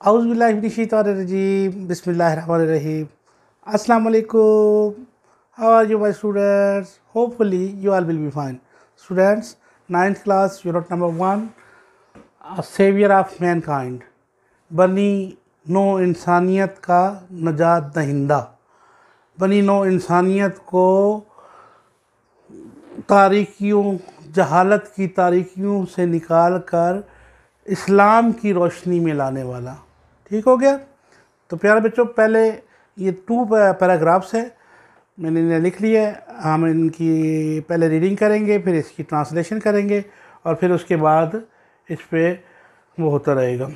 Auzubillahiminash-shaytanir-rajeem. Bismillahir-rahmanir-rahim. Assalamu alaikum. How are you, my students? Hopefully you all will be fine. Students, 9th class, unit number 1, a savior of mankind. बनी no इंसानियत का नजात दहिंदा, बनी no इंसानियत को तारीकियों, जहालत की तारीकियों से निकाल कर इस्लाम की रोशनी में लाने वाला। ठीक हो गया। तो प्यारे बच्चों, पहले ये 2 पैराग्राफ्स है, मैंने इन्हें लिख लिया है। हम इनकी पहले रीडिंग करेंगे, फिर इसकी ट्रांसलेशन करेंगे और फिर उसके बाद इस पे वो होता रहेगा।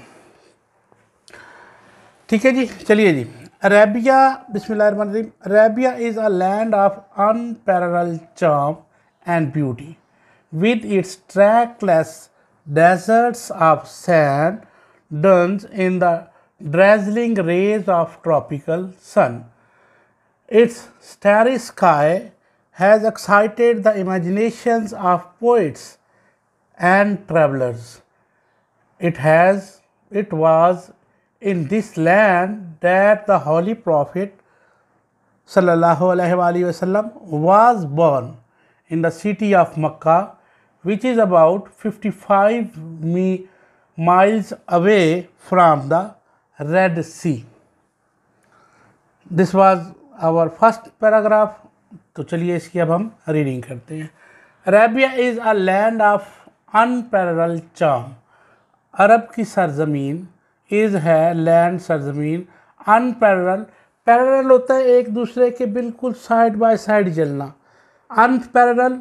ठीक है जी, चलिए जी। अरेबिया, बिस्मिल्लाहिर्रहमानिर्रहीम। Arabia is a land of unparalleled charm and beauty, with its trackless deserts of sand dunes in the dazzling rays of tropical sun. Its starry sky has excited the imaginations of poets and travelers. It was in this land that the Holy Prophet sallallahu alaihi wasallam was born, in the city of Makkah, which is about 55 miles away from the Red Sea. This was our first paragraph. तो चलिए इसकी अब हम reading करते हैं। Arabia is a land of unparalleled charm. Arab की सरजमीन, is है लैंड सरजमीन, अनपैरेलल, पैरेलल होता है एक दूसरे के बिल्कुल साइड बाय साइड चलना। अनपैरेलल,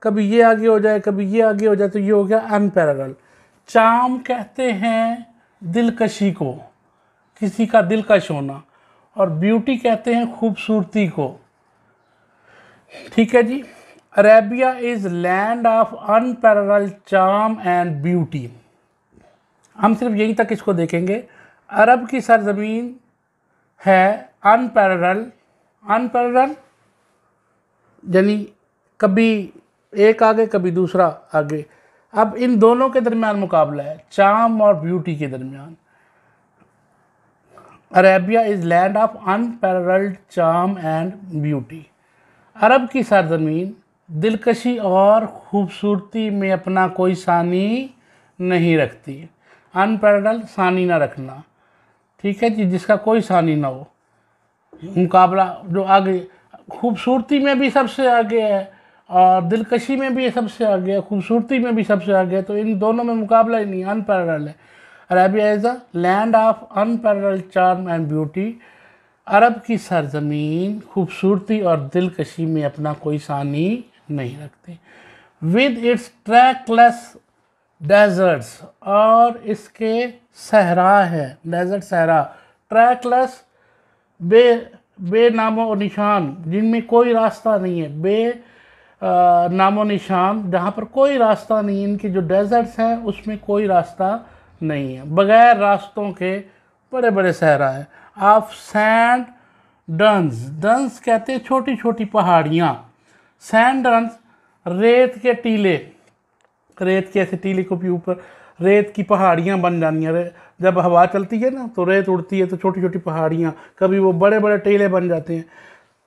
कभी ये आगे हो जाए कभी ये आगे हो जाए, तो ये हो गया अनपैरेलल। चार्म कहते हैं दिलकशी को, किसी का दिलकश होना, और ब्यूटी कहते हैं खूबसूरती को। ठीक है जी। Arabia is land of unparalleled charm and beauty. हम सिर्फ यहीं तक इसको देखेंगे। अरब की सरजमीन है अनपैरेलल, अनपैरेलल यानी कभी एक आगे कभी दूसरा आगे। अब इन दोनों के दरमियान मुकाबला है, चार्म और ब्यूटी के दरमियान। Arabia is land of unparalleled charm and beauty. Arab की सरजमीन दिलकशी और खूबसूरती में अपना कोई सानी नहीं रखती। अनपैरेलल, सानी ना रखना। ठीक है जी, जिसका कोई सानी ना हो। मुकाबला जो आगे, खूबसूरती में भी सबसे आगे है और दिलकशी में भी सबसे आगे है, खूबसूरती में भी सबसे आगे है, तो इन दोनों में मुकाबला ही नहीं, अनपैरेलल है। Arabia is a land of unparalleled charm and beauty. Arab की सरजमीन खूबसूरती और दिलकशी में अपना कोई सानी नहीं रखती। विद इट्स ट्रैकलेस डेजर्ट्स, और इसके सहरा है, डेजर्ट सहरा। ट्रैकलेस, बे नामो निशान, जिनमें कोई रास्ता नहीं है, बे नामो निशान, जहाँ पर कोई रास्ता नहीं है। इनके जो डेजर्ट्स हैं उसमें कोई रास्ता नहीं है, बग़ैर रास्तों के बड़े बड़े सहरा हैं। ऑफ सैंड डन्स, डन्स कहते हैं छोटी छोटी पहाड़ियाँ। सैंड डन्स, रेत के टीले, रेत के ऐसे टीले को भी ऊपर रेत की पहाड़ियाँ बन जानी है। जब हवा चलती है ना तो रेत उड़ती है, तो छोटी छोटी पहाड़ियाँ, कभी वो बड़े बड़े टीले बन जाते हैं।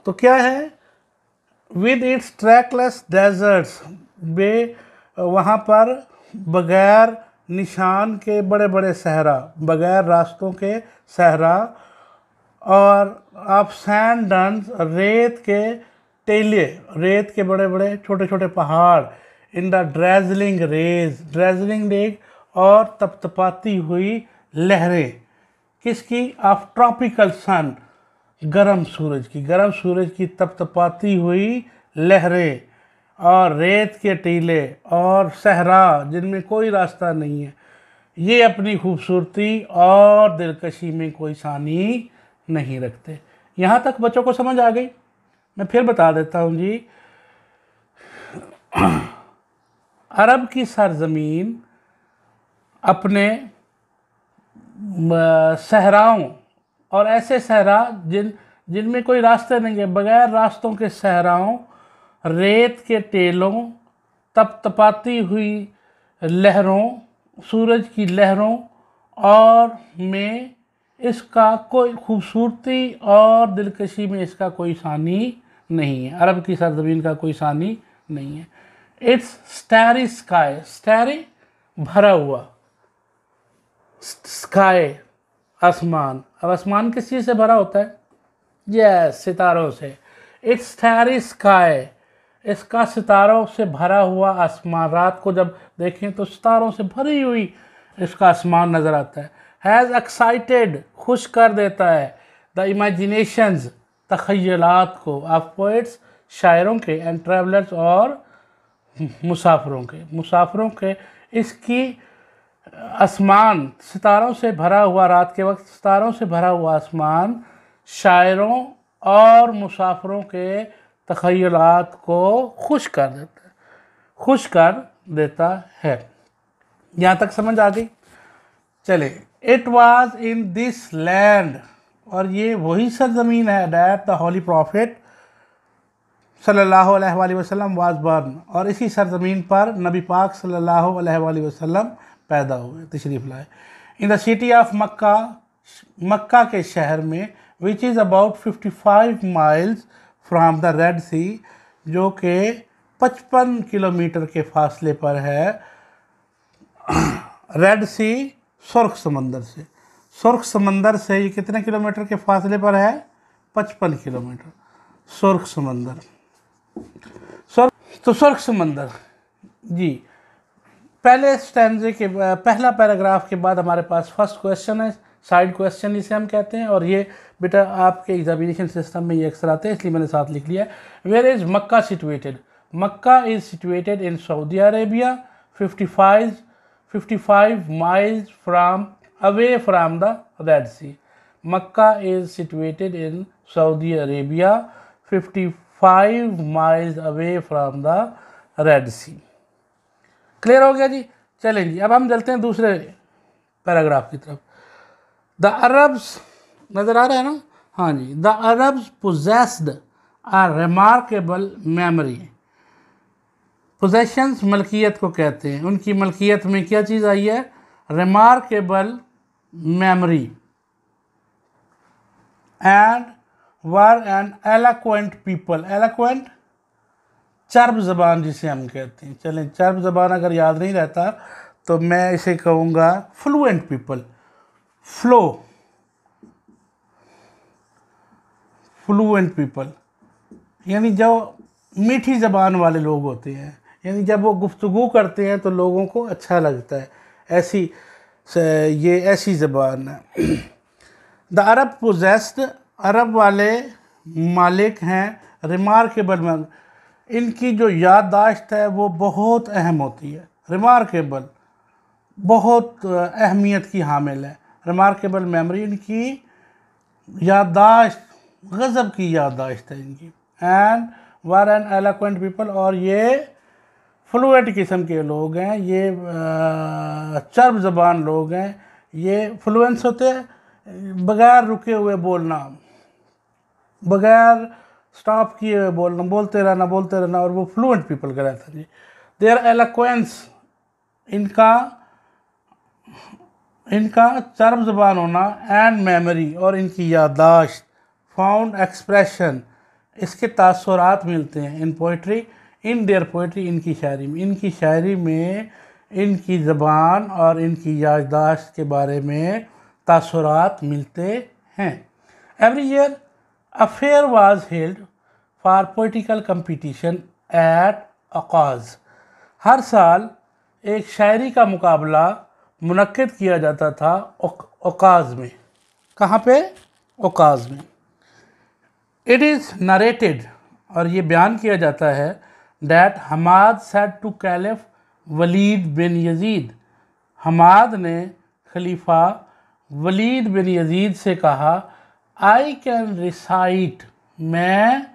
तो क्या है, विद इट्स ट्रैकलेस डेजर्ट्स, बे वहाँ पर बग़ैर निशान के बड़े बड़े सहरा, बग़ैर रास्तों के सहरा। और ऑफ सैंड डन्स, रेत के टीले, रेत के बड़े बड़े छोटे छोटे पहाड़। इन द ड्रेजलिंग रेज, ड्रेजलिंग रेज, और तपतपाती हुई लहरें, किसकी, ऑफ ट्रॉपिकल सन, गरम सूरज की, गरम सूरज की तपतपाती हुई लहरें, और रेत के टीले और सहरा जिनमें कोई रास्ता नहीं है, ये अपनी खूबसूरती और दिलकशी में कोई सानी नहीं रखते। यहाँ तक बच्चों को समझ आ गई? मैं फिर बता देता हूँ जी। अरब की सरजमीन अपने सहराओं, और ऐसे सहरा जिनमें कोई रास्ते नहीं है, बग़ैर रास्तों के सहराओं, रेत के टेलों, तपतपाती हुई लहरों, सूरज की लहरों और में इसका कोई खूबसूरती और दिलकशी में इसका कोई सानी नहीं है। अरब की सरजमीन का कोई सानी नहीं है। इट्स स्टारी स्काई, स्टारी भरा हुआ, स्काई आसमान। अब आसमान किस चीज़ से भरा होता है? यस, सितारों से। इट्स स्टारी स्काई, इसका सितारों से भरा हुआ आसमान। रात को जब देखें तो सितारों से भरी हुई इसका आसमान नज़र आता है। हैज़ एक्साइटेड, खुश कर देता है, द इमेजिनेशंस, तख़य्युलात को, ऑफ पोइट्स, शायरों के, एंड ट्रैवलर्स, और मुसाफिरों के। इसकी आसमान सितारों से भरा हुआ, रात के वक्त सितारों से भरा हुआ आसमान शायरों और मुसाफिरों के तख़य्युलात को खुश कर देता है। यहाँ तक समझ आ गई? चले, it was in this land, और ये वही सरजमीन है, दैट द होली प्रॉफिट सल्लल्लाहु अलैहि वसल्लम वाज बर्न, और इसी सरजमीन पर नबी पाक सल्लल्लाहु अलैहि वसल्लम पैदा हुए, तशरीफ़ लाए। In the city of Mecca, Mecca के शहर में, which is about 55 miles from the Red Sea, जो कि 55 किलोमीटर के फासले पर है रेड सी, सुर्ख समंदर से। सुर्ख समंदर से ये कितने किलोमीटर के फासले पर है? 55 किलोमीटर। सुर्ख समंदर, सुर्ख समंदर जी। पहले स्टैंजे के पहला पैराग्राफ के बाद हमारे पास फर्स्ट क्वेश्चन है, साइड क्वेश्चन इसे हम कहते हैं, और ये बेटा आपके एग्जामिनेशन सिस्टम में ये अक्सर आते हैं, इसलिए मैंने साथ लिख लिया है। Where is Mecca situated? Mecca is situated in Saudi Arabia, 55 miles from away from the Red Sea. Mecca is situated in Saudi Arabia, 55 miles away from the Red Sea. Clear हो गया जी? चलें जी, अब हम चलते हैं दूसरे पैराग्राफ की तरफ। द अरब्स, नज़र आ रहा है ना? हाँ जी। The Arabs possessed a remarkable memory. Possessions मलकियत को कहते हैं, उनकी मलकियत में क्या चीज़ आई है? Remarkable memory, and were an eloquent people. Eloquent चर्ब ज़बान जिसे हम कहते हैं। चलें, चर्ब ज़बान अगर याद नहीं रहता तो मैं इसे कहूँगा फ्लुएंट पीपल। फ्लुएंट पीपल यानी जो मीठी ज़बान वाले लोग होते हैं, यानी जब वो गुफ्तगू करते हैं तो लोगों को अच्छा लगता है, ऐसी ये ऐसी ज़बान है। द अरब पोजेस्ड, अरब वाले मालिक हैं, रिमार्केबल, इनकी जो याददाश्त है वो बहुत अहम होती है। रिमार्केबल बहुत अहमियत की हामिल है। रिमार्केबल मेमोरी, इनकी याददाश्त गज़ब की याददाश्त है इनकी। And were an eloquent people, और ये फ्लुएंट किस्म के लोग हैं, ये चर्ब ज़बान लोग हैं। ये फ्लुएंस होते हैं बग़ैर रुके हुए बोलना, बग़ैर स्टॉप किए हुए बोलना, बोलते रहना, और वो फ्लुएंट पीपल का रहता है जी। देयर एलोक्वेंस, इनका चर्ब ज़बान होना, एंड मेमोरी, और इनकी याददाश्त, फाउंड एक्सप्रेशन, इसके तासुरात मिलते हैं, in poetry, in their poetry, इनकी शायरी में। इनकी शायरी में इनकी ज़बान और इनकी याददाश्त के बारे में तासुरात मिलते हैं। Every year a fair was held for poetical competition at Ukaz. हर साल एक शायरी का मुकाबला मुनक्किद किया जाता था अकाज में। कहाँ पे? अकाज में। इट इज़ नरेटेड, और ये बयान किया जाता है, that Hammad said to caliph Walid bin Yazid. Hammad ने खलीफा वलीद बिन यजीद से कहा, आई कैन रिसाइट, मैं,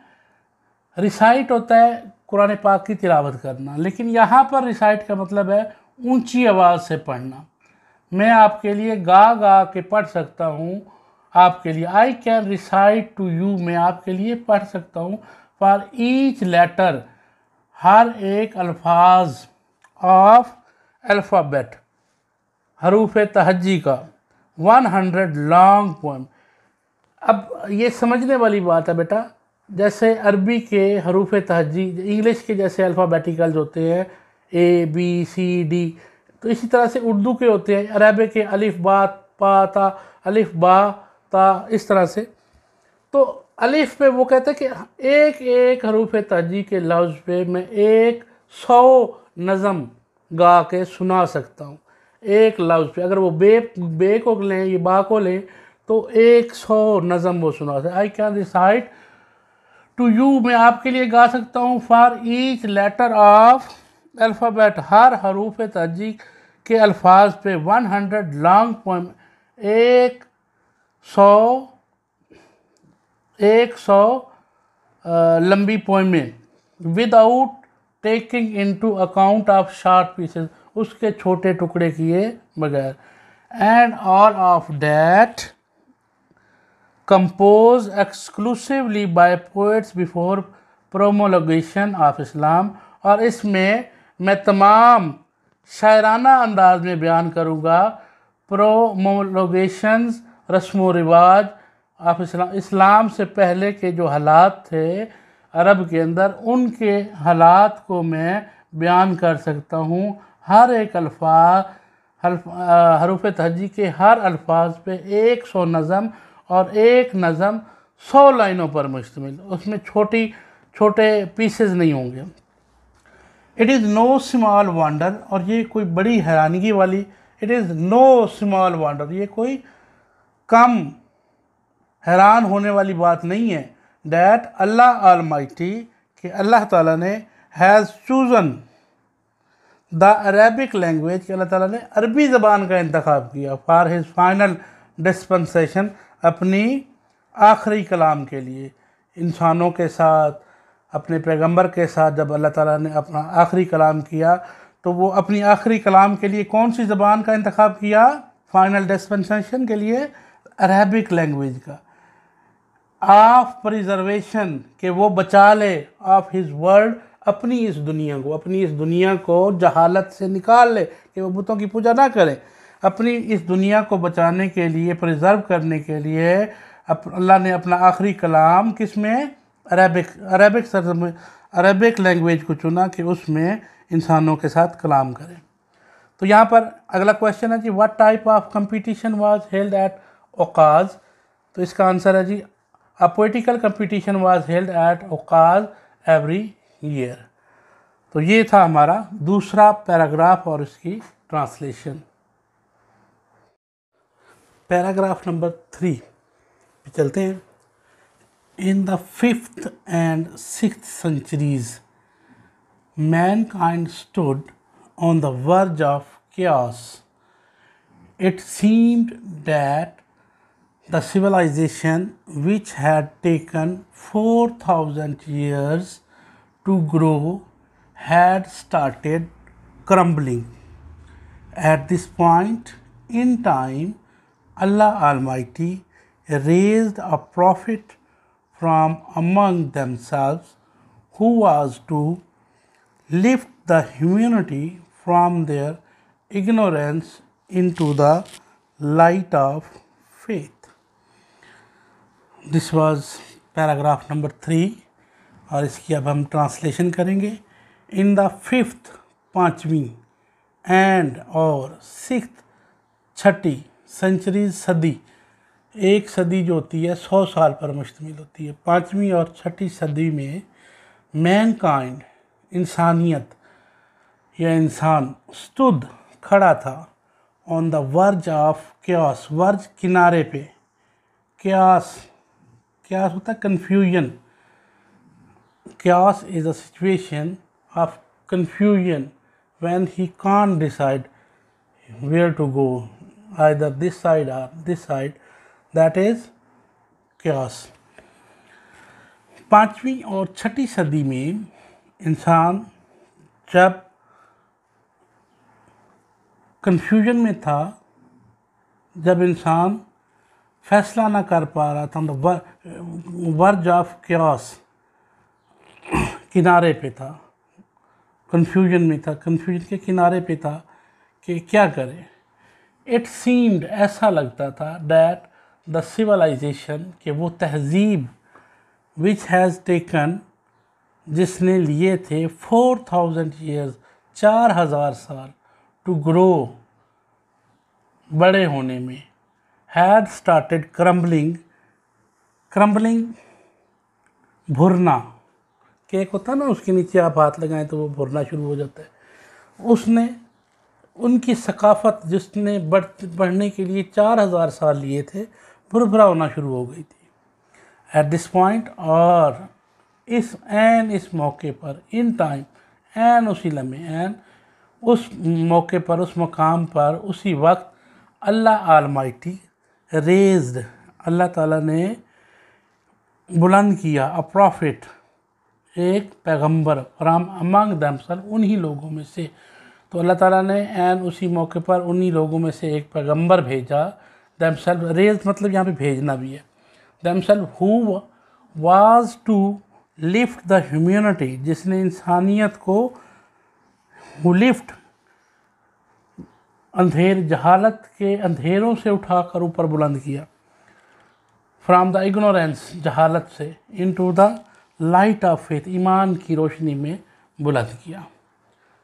रिसाइट होता है कुरान पाक की तिलावत करना, लेकिन यहाँ पर रिसाइट का मतलब है ऊंची आवाज़ से पढ़ना। मैं आपके लिए गा गा के पढ़ सकता हूँ, आपके लिए। I can recite to you, मैं आपके लिए पढ़ सकता हूँ। फॉर ईच लेटर, हर एक अल्फाज, ऑफ अल्फ़ाबेट, हरूफ तहज्जी का, 100 लॉन्ग पोएम। अब ये समझने वाली बात है बेटा, जैसे अरबी के हरूफ तहजी इंग्लिश के जैसे अल्फ़ाबेटिकल्स होते हैं ए बी सी डी, तो इसी तरह से उर्दू के होते हैं अरबी के अलिफ बा पा ता, अलिफ बा ता, इस तरह से। तो अलिफ पे वो कहते हैं कि एक एक हरूफ तहजी के लफ्ज़ पे मैं 100 नज़म गा के सुना सकता हूँ। एक लफ्ज़ पे अगर वो बे को लें या बा को लें तो 100 नज़म वो सुना सकते। I can recite to you, मैं आपके लिए गा सकता हूँ for each letter of alphabet, हर हरूफ तहजी के अल्फाज पे 100 लॉन्ग पोएम, 100 लंबी पोएमें, without taking into account of short pieces, उसके छोटे टुकड़े किए बगैर। And all of that composed exclusively by poets before promulgation of Islam, और इसमें मैं तमाम शायराना अंदाज में बयान करूँगा प्रोमोलगेशंस, रस्म व रिवाज ऑफ इस्लाम से पहले के जो हालात थे अरब के अंदर, उनके हालात को मैं बयान कर सकता हूँ। हर एक हरूफ तहजी के हर अल्फाज पे 100 नज़म, और एक नज़म 100 लाइनों पर मुश्तमिल, उसमें छोटे पीसेस नहीं होंगे। It is know small wonder, और ये कोई बड़ी हैरानगी वाली, it is know small wonder, ये कोई कम हैरान होने वाली बात नहीं है, दैट अल्लाह ऑलमाइटी, कि अल्लाह ताला ने has chosen the Arabic language, कि अल्लाह ताला ने अरबी ज़बान का इंतखाब किया फॉर हिज फाइनल डिस्पेंसेशन, अपनी आखिरी कलाम के लिए। इंसानों के साथ, अपने पैगंबर के साथ जब अल्लाह ताला ने अपना आखिरी कलाम किया, तो वो अपनी आखिरी कलाम के लिए कौन सी ज़बान का इंतखाब किया? फाइनल डिस्पेंसेशन के लिए अरेबिक लैंग्वेज का। ऑफ प्रिजर्वेशन, के वो बचा ले, ऑफ हिज वर्ल्ड, अपनी इस दुनिया को जहालत से निकाल ले, कि वो बुतों की पूजा ना करें। अपनी इस दुनिया को बचाने के लिए, प्रिजर्व करने के लिए अल्लाह ने अपना आखिरी कलाम किस में? अरेबिक लैंग्वेज को चुना कि उसमें इंसानों के साथ कलाम करें। तो यहाँ पर अगला क्वेश्चन है जी, what type of competition was held at Okaz? तो इसका आंसर है जी, a poetical competition was held at Okaz every year. तो ये था हमारा दूसरा पैराग्राफ और इसकी ट्रांसलेशन। पैराग्राफ नंबर 3 पे चलते हैं। In the 5th and 6th centuries, mankind stood on the verge of chaos. It seemed that the civilization, which had taken 4,000 years to grow, had started crumbling. At this point in time, Allah Almighty raised a prophet from among themselves, who was to lift the humanity from their ignorance into the light of faith. This was paragraph number 3 और इसकी अब हम translation करेंगे। In the 5th 5वीं and और 6th 6ठी centuries, सदी, एक सदी जो होती है 100 साल पर मुश्तमिल होती है। 5वीं और 6ठी सदी में मैनकाइंड, इंसानियत या इंसान, स्टूड, खड़ा था, on the verge of chaos, verge किनारे पे, क्यास होता है confusion. Chaos is a situation of confusion when he can't decide where to go, either this side or this side, that is chaos. 5वीं और 6ठी सदी में इंसान जब कन्फ्यूजन में था, जब इंसान फैसला ना कर पा रहा था, वर्ज ऑफ chaos, किनारे पे था, कन्फ्यूजन में था, कन्फ्यूजन के किनारे पे था कि क्या करें। इट सीम्ड, ऐसा लगता था, दैट द सिविलाइजेशन, कि वो तहजीब, विच हैज़ टेकन, जिसने लिए थे 4000 ईयर्स, 4000 साल, टू ग्रो, बड़े होने में, हैड स्टार्टेड क्रम्बलिंग, क्रम्बलिंग भुरना, केक होता है ना, उसके नीचे आप हाथ लगाएं तो वो भुरना शुरू हो जाता है। उसने, उनकी सकाफ़त जिसने बढ़ने के लिए 4000 साल लिए थे, भुरभुरा होना शुरू हो गई थी। एट दिस पॉइंट, और इस मौके पर, इन टाइम, एन उसी लम्हे, एन उस मौके पर, उस मकाम पर, उसी वक्त, अल्लाह आलमाइटी रेज्ड, अल्लाह ताला ने बुलंद किया, अ प्रॉफिट, एक पैगंबर, फ्राम अमंग देमसेल्फ, उन्हीं लोगों में से। तो अल्लाह ताला ने एन उसी मौके पर उन्हीं लोगों में से एक पैगंबर भेजा, देमसेल्फ, रेज मतलब यहाँ पे भेजना भी है, themselves, who was to lift the humanity, जिसने इंसानियत को, हु लिफ्ट, जहालत के अंधेरों से उठाकर ऊपर बुलंद किया, फ्राम द इग्नोरेंस, जहालत से, into the light of faith, ईमान की रोशनी में बुलंद किया।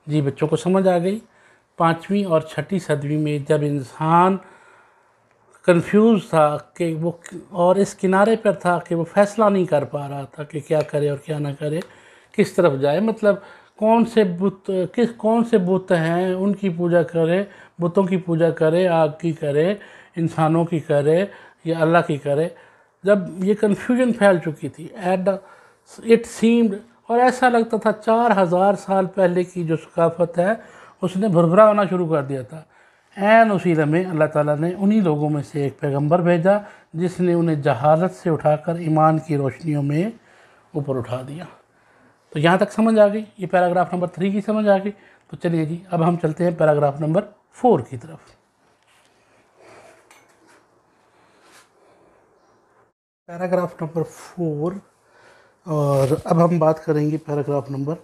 जी बच्चों को समझ आ गई। 5वीं और 6ठी सदी में जब इंसान कंफ्यूज था कि वो, और इस किनारे पर था कि वो फैसला नहीं कर पा रहा था कि क्या करे और क्या ना करे, किस तरफ जाए, मतलब कौन से बुत हैं, उनकी पूजा करे, बुतों की पूजा करे, आग की करे, इंसानों की करे, या अल्लाह की करे। जब ये कन्फ्यूजन फैल चुकी थी, इट सीम्ड, और ऐसा लगता था 4000 साल पहले की जो सकाफ़त है उसने भुरभुरा होना शुरू कर दिया था। एन उसी लम्हे अल्लाह ताला ने उन्हीं लोगों में से एक पैगंबर भेजा, जिसने उन्हें जहालत से उठाकर ईमान की रोशनियों में ऊपर उठा दिया। तो यहाँ तक समझ आ गई, ये पैराग्राफ नंबर 3 की समझ आ गई। तो चलिए जी, अब हम चलते हैं पैराग्राफ नंबर 4 की तरफ। पैराग्राफ नंबर 4, और अब हम बात करेंगे पैराग्राफ नंबर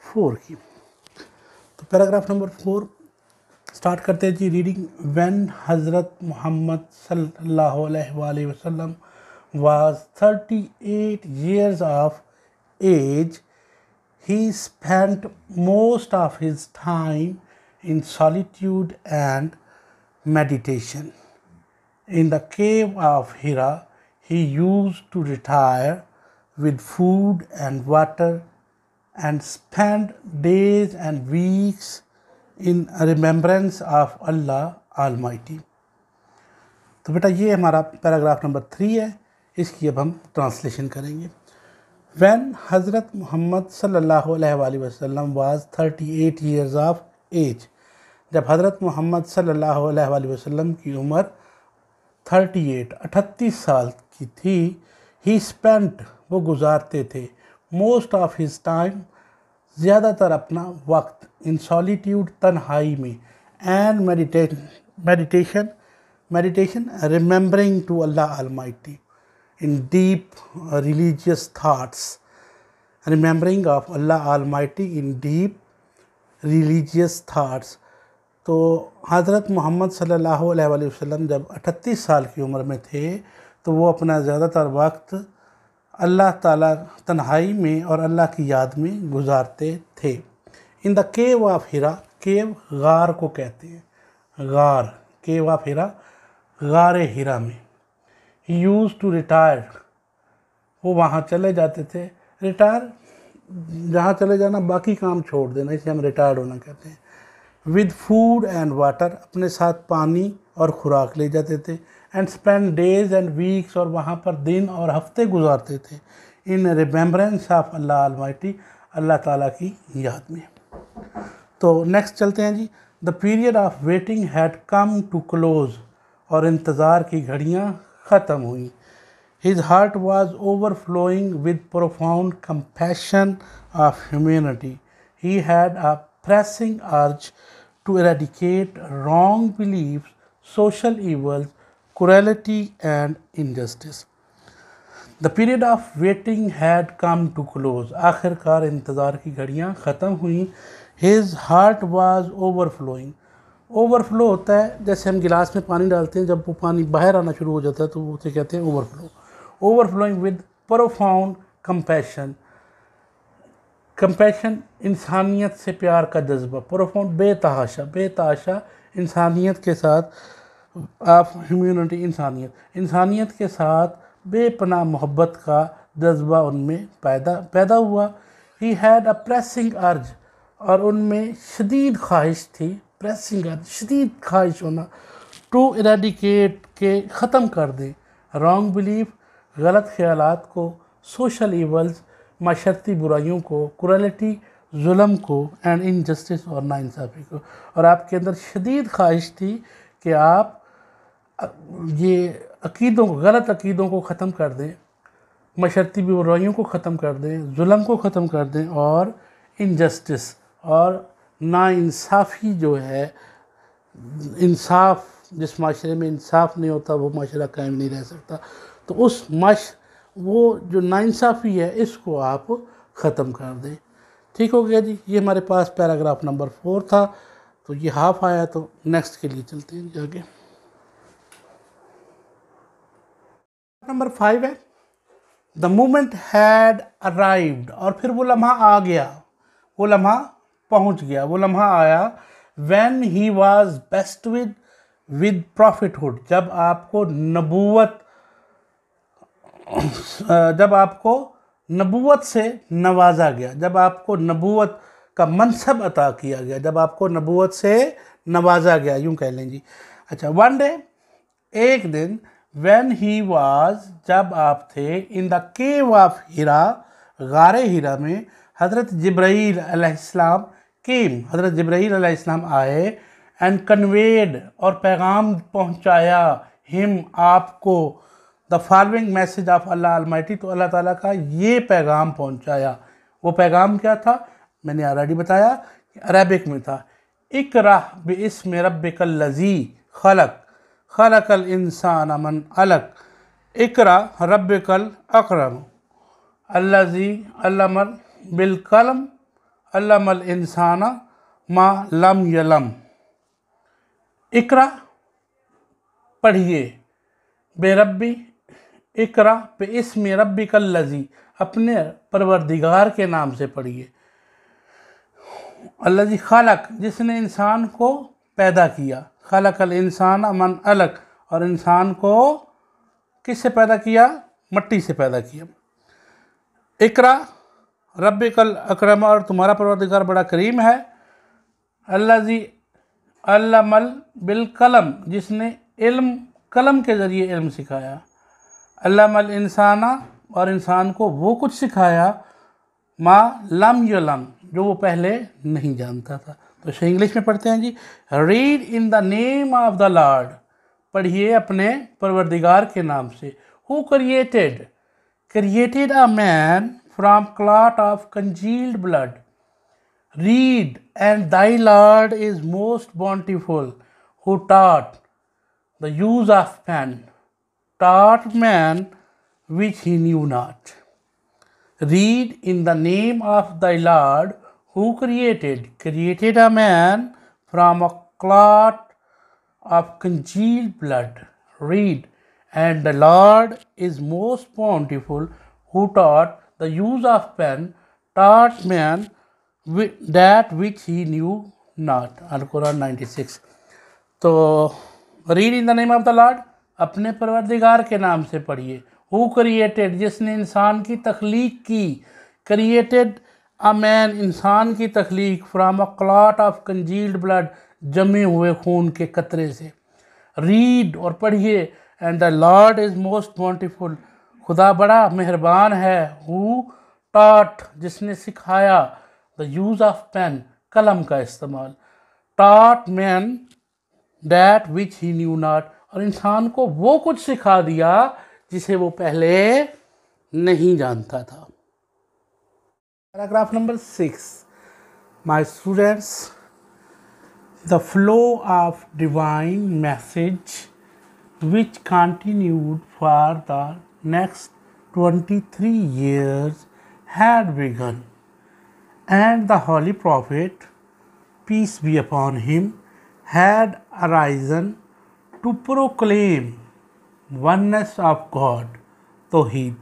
4 की। तो पैराग्राफ नंबर 4 स्टार्ट करते हैं जी रीडिंग। व्हेन हज़रत मोहम्मद सल्लल्लाहु अलैहि वसल्लम was 38 years of age, he spent most of his time in solitude and meditation. In the cave of Hira, he used to retire with food and water and spend days and weeks in remembrance of Allah Almighty. तो बेटा ये हमारा paragraph number 3 है, इसकी अब हम translation करेंगे। When हज़रत मोहम्मद सल्लल्लाहु अलैहि वसल्लम was 38 years of age, जब हज़रत मोहम्मद सल्लल्लाहु अलैहि वसल्लम की उम्र 38 साल की थी, ही स्पेंट, वो गुजारते थे, मोस्ट ऑफ हिज टाइम, ज़्यादातर अपना वक्त, इन सॉलिट्यूड, तन्हाई में, and meditation remembering to Allah almighty, in deep religious thoughts, remembering of Allah almighty in deep religious thoughts. तो हज़रत मोहम्मद सल्लल्लाहु अलैहि वसल्लम जब 38 साल की उम्र में थे, तो वो अपना ज़्यादातर वक्त अल्लाह ताला, तन्हाई में और अल्लाह की याद में गुजारते थे। इन द केव ऑफ हिरा, केव गार को कहते हैं, गार, केव ऑफ हिरा, गार हिरा में। ही यूज़ टू रिटायर, वो वहाँ चले जाते थे। रिटायर, जहाँ चले जाना, बाकी काम छोड़ देना, इसे हम रिटायर्ड होना कहते हैं। विद फूड एंड वाटर, अपने साथ पानी और खुराक ले जाते थे। And spend days and weeks, और वहाँ पर दिन और हफ्ते गुजारते थे। In remembrance of Allah Almighty, Allah ताला की याद में। तो नेक्स्ट चलते हैं जी। The period of waiting had come to close, और इंतज़ार की घड़ियाँ ख़त्म हुई। His heart was overflowing with profound compassion of humanity. He had a pressing urge to eradicate wrong beliefs, social evils, cruelty and injustice. The period of waiting had come to close. आखिरकार इंतज़ार की घड़ियाँ ख़त्म हुई। His heart was overflowing. Overflow होता है जैसे हम गिलास में पानी डालते हैं, जब वो पानी बाहर आना शुरू हो जाता है तो उसे कहते हैं overflow. Overflowing with profound compassion. Compassion इंसानियत से प्यार का जज्बा, प्रोफाउंड बेतहाशा, बेतहाशा इंसानियत के साथ आप ह्यूमैनिटी, इंसानियत के साथ बेपनाह मोहब्बत का जज्बा उनमें पैदा हुआ। ही हैड अ प्रेसिंग अर्ज, और उनमें शदीद ख्वाहिश थी, प्रेसिंग अर्ज शदीद ख्वाहिश होना, टू इरेडिकेट के ख़त्म कर दें, रॉन्ग बिलीफ गलत ख्यालात को, सोशल इवल्स माशरती बुराइयों को, क्रुएलिटी जुल्म को, एंड इनजस्टिस और नाइंसाफ़ी को। और आपके अंदर शदीद ख्वाहिश थी कि आप ये अकीदों को, गलत अकीदों को ख़त्म कर दें, माशरती बुराइयों को ख़त्म कर दें, जुल्म को ख़त्म कर दें, और इनजस्टिस और नाइंसाफ़ी जो है, इंसाफ, जिस माशरे में इंसाफ नहीं होता वो माशरा कायम नहीं रह सकता। तो उस वो जो नाइंसाफ़ी है इसको आप ख़त्म कर दें। ठीक हो गया जी। ये हमारे पास पैराग्राफ नंबर 4 था, तो ये हाफ आया, तो नेक्स्ट के लिए चलते हैं आगे। नंबर 5 है द मोमेंट हैड अराइव्ड, और फिर वो लम्हा आ गया, वो लम्हा पहुंच गया, वो लम्हा आया। When he was best with prophethood, जब आपको नबूवत से नवाजा गया, जब आपको नबूवत का मनसब अता किया गया, जब आपको नबूवत से नवाजा गया, यूँ कह लें जी। अच्छा, वन डे, एक दिन, व्हेन ही वाज, जब आप थे, इन द केव ऑफ हिरा, गारे हिरा में, हज़रत जिब्राईल अलैहिस्सलाम केम, हज़रत जिब्राईल अलैहिस्सलाम आए, एंड कन्वेड, और पैगाम पहुँचाया, हिम, आपको, the following message of Allah Almighty, तो अल्लाह ताला का ये पैगाम पहुँचाया। वो पैगाम क्या था? मैंने ऑलरेडी बताया कि अरबिक में था। इक़रा बिइस्मि रब्बिकल लज़ी खलक, खलकल इंसान मन अलक, इक़रा रब्बिकल अकरम, अल्लज़ी अल्लमल बिल कलम, अल्लमल इंसाना मा लम यलम। इक़रा पढ़िए, बेरब्बी, इक़रा बिइस्मि रब्बिकल लज़ी, अपने परवरदिगार के नाम से पढ़िए, अल्लज़ी खलक, जिसने इंसान को पैदा किया, खलकल इंसान मन अलक, और इंसान को किससे पैदा किया? मट्टी से पैदा किया। इक़रा रब्बिकल अकरम, और तुम्हारा परवरदिगार बड़ा करीम है। अल्लज़ी अल्लमल बिल कलम, जिसने इल्म, कलम के ज़रिए इल्म सिखाया। अल्लमल इंसाना, और इंसान को वो कुछ सिखाया, मा लम यलम, जो वो पहले नहीं जानता था। तो इसे इंग्लिश में पढ़ते हैं जी। Read in the name of the Lord, पढ़िए अपने परवरदिगार के नाम से। Who created a man from clot of congealed blood, read and thy Lord is most bountiful, who taught the use of pen, taught man which he knew not. Read in the name of thy Lord, who created a man from a clot of congealed blood. Read, and the Lord is most bountiful, who taught the use of pen, taught man that which he knew not. Al-Quran 96. तो read in the name of the Lord, अपने परवरदिगार के नाम से पढ़िए। Who created, जिसने इंसान की तख्लीक की, क्रिएटेड अ मैन, इंसान की तख्लीक, from a clot of congealed blood, जमे हुए खून के कतरे से। रीड, और पढ़िए, and the Lord is most bountiful, खुदा बड़ा मेहरबान है। हु टॉट, जिसने सिखाया, द यूज़ ऑफ पेन, कलम का इस्तेमाल, taught man that which he new not, और इंसान को वो कुछ सिखा दिया जिसे वो पहले नहीं जानता था। Paragraph number 6, my students, the flow of divine message which continued for the next 23 years had begun, and the Holy Prophet, peace be upon him, had arisen to proclaim oneness of God, Tawheed,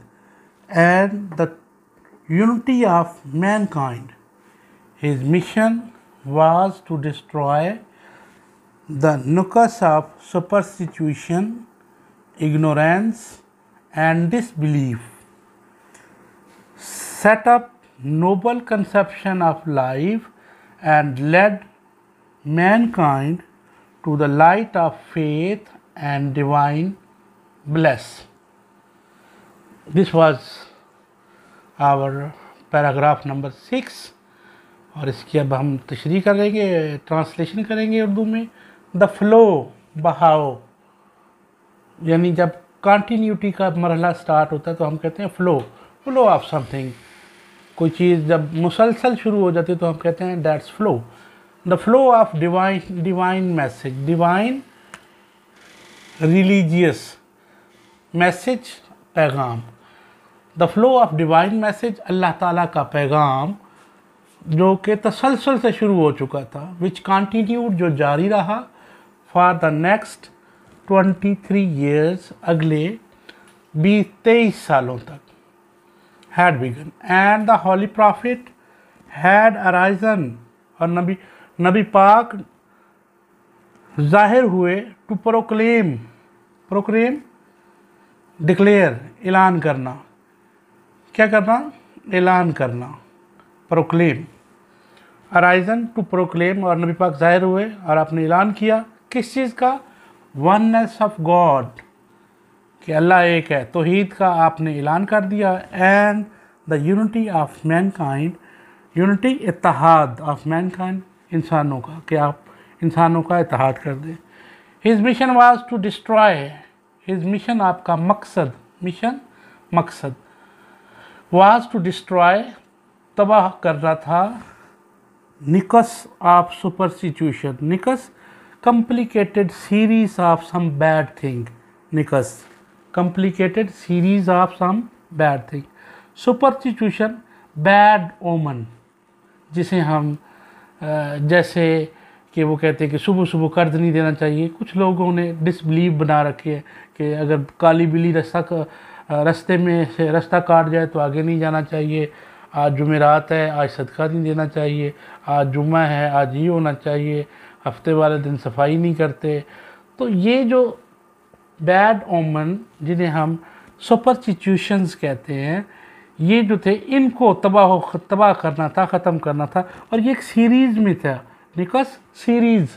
and the unity of mankind. His mission was to destroy the nucleus of superstition, ignorance, and disbelief, set up noble conception of life, and led mankind to the light of faith and divine bliss. This was our paragraph number 6 और इसकी अब हम तशरीह करेंगे, translation करेंगे उर्दू में। The flow, बहाव, यानी जब कंटिन्यूटी का मरहला स्टार्ट होता है तो हम कहते हैं फ्लो ऑफ समथिंग। कोई चीज़ जब मुसलसल शुरू हो जाती है तो हम कहते हैं that's flow. The flow of divine message, divine religious message, पैगाम। The flow of divine message, Allah ताला का पैगाम जो कि तसलसल से शुरू हो चुका था, विच कंटिन्यूड, जो जारी रहा, फॉर द नेक्स्ट 23 ईयर्स, अगले 23 सालों तक, had begun, and the holy prophet had arisen, और नबी पाक जाहिर हुए, टू प्रोक्लेम, डिक्लेयर, ऐलान करना। क्या करना? ऐलान करना, प्रोक्लेम। अराइजन, टू प्रोक्लेम, और नबी पाक जाहिर हुए और आपने ऐलान किया किस चीज़ का? वननेस ऑफ गॉड, कि अल्लाह एक है, तौहीद का आपने ऐलान कर दिया। And the unity of mankind, unity, इत्तेहाद, ऑफ मैनकाइंड, इंसानों का, कि आप इंसानों का इत्तेहाद कर दें। His mission was to destroy, his mission, आपका मकसद, मिशन मकसद, वाज टू डिस्ट्रॉय, तबाह करना था, nexus of superstition, nexus complicated series of some bad thing, nexus complicated series of some bad thing, superstition, bad omen, जिसे हम जैसे कि वो कहते हैं कि सुबह सुबह कर्ज नहीं देना चाहिए। कुछ लोगों ने डिसबिलीव बना रखी है कि अगर काली बिल्ली रास्ते में से रास्ता काट जाए तो आगे नहीं जाना चाहिए। आज जुमेरात है, आज सदका नहीं देना चाहिए। आज जुम्मा है, आज ये होना चाहिए। हफ्ते वाले दिन सफाई नहीं करते। तो ये जो बैड ओमन, जिन्हें हम सुपरस्टिट्यूशंस कहते हैं, ये जो थे इनको तबाह करना था, ख़त्म करना था। और ये एक सीरीज़ में था, निकस सीरीज़,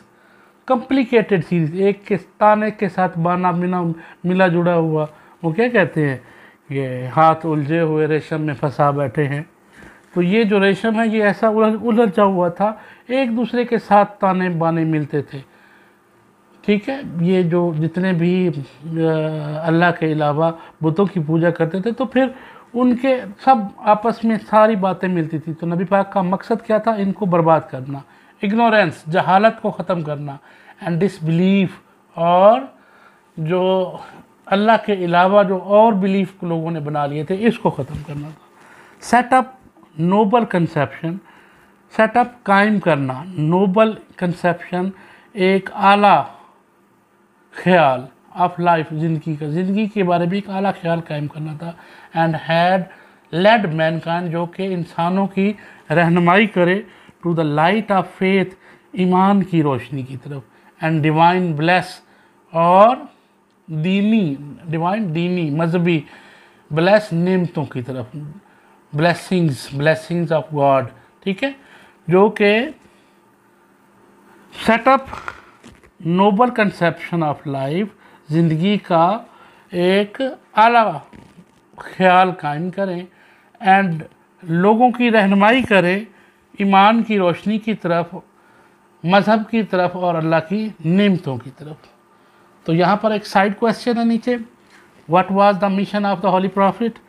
कॉम्प्लिकेटेड सीरीज़, एक के ताने के साथ बाना मिला जुड़ा हुआ। वो क्या कहते हैं, ये हाथ उलझे हुए रेशम में फंसा बैठे हैं। तो ये जो रेशम है ये ऐसा उलझा हुआ था, एक दूसरे के साथ ताने बाने मिलते थे। ठीक है, ये जो जितने भी अल्लाह के अलावा बुतों की पूजा करते थे तो फिर उनके सब आपस में सारी बातें मिलती थी। तो नबी पाक का मकसद क्या था? इनको बर्बाद करना, इग्नोरेंस, जहालत को ख़त्म करना, एंड डिसबिलीफ, और जो अल्लाह के अलावा जो और बिलीफ लोगों ने बना लिए थे इसको ख़त्म करना था। सेटअप, नोबल कंसेप्शन, सेटअप, कायम करना, नोबल कंसेप्शन, एक आला ख्याल, ऑफ लाइफ, ज़िंदगी का, ज़िंदगी के बारे में एक आला ख्याल कायम करना था। एंड हैड लेड मैनकाइंड, जो कि इंसानों की रहनुमाई करे, to the light of faith, ईमान की रोशनी की तरफ, एंड डिवाइन ब्लेस, और दीनी, डिवाइन दीनी मजहबी ब्लेस, नेमतों की तरफ, ब्लेसिंग्स ऑफ गॉड। ठीक है, जो कि setup noble conception of life, ज़िंदगी का एक आला ख्याल कायम करें, एंड लोगों की रहनुमाई करें ईमान की रोशनी की तरफ, मज़हब की तरफ, और अल्लाह की नेमतों की तरफ। तो यहाँ पर एक साइड क्वेश्चन है नीचे, what was the mission of the holy prophet?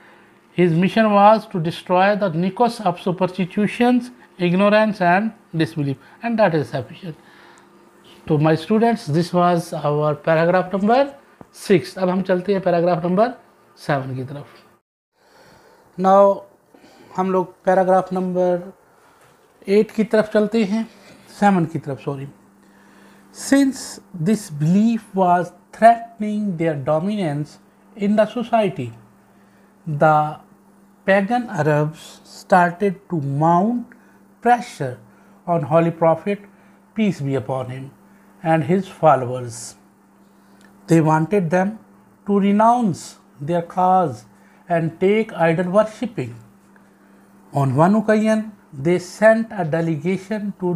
His mission was to destroy the nexus of superstitions, ignorance and disbelief, and that is sufficient. तो my students, this was our paragraph number 6. अब हम चलते हैं paragraph number 7 की तरफ। Now हम लोग paragraph number 8 की तरफ चलते हैं, 7 की तरफ, sorry. since this belief was threatening their dominance in the society. The pagan Arabs started to mount pressure on Holy Prophet, peace be upon him, and his followers. They wanted them to renounce their cause and take idol worshipping. On one occasion, they sent a delegation to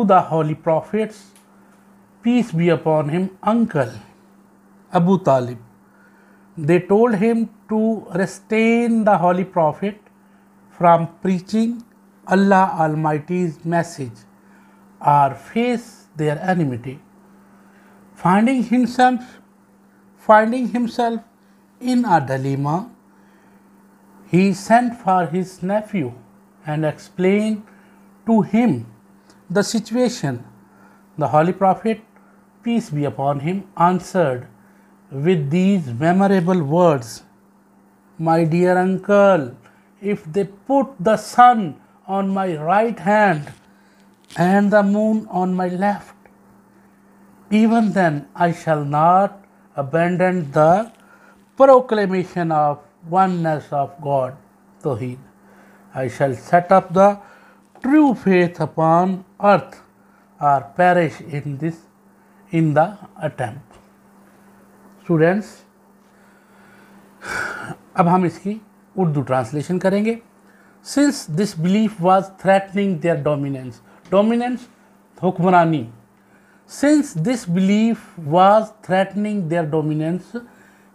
the Holy Prophet's, peace be upon him, uncle, Abu Talib. They told him to restrain the Holy Prophet from preaching Allah Almighty's message or face their enmity. Finding himself in a dilemma, he sent for his nephew and explained to him the situation. The Holy Prophet, peace be upon him, answered with these memorable words: "My dear uncle, if they put the sun on my right hand and the moon on my left, even then I shall not abandon the proclamation of oneness of God, Tawheed. I shall set up the true faith upon earth or perish in the attempt." Students, अब हम इसकी Urdu translation करेंगे. Since this belief was threatening their dominance हुक्मरानी. Since this belief was threatening their dominance,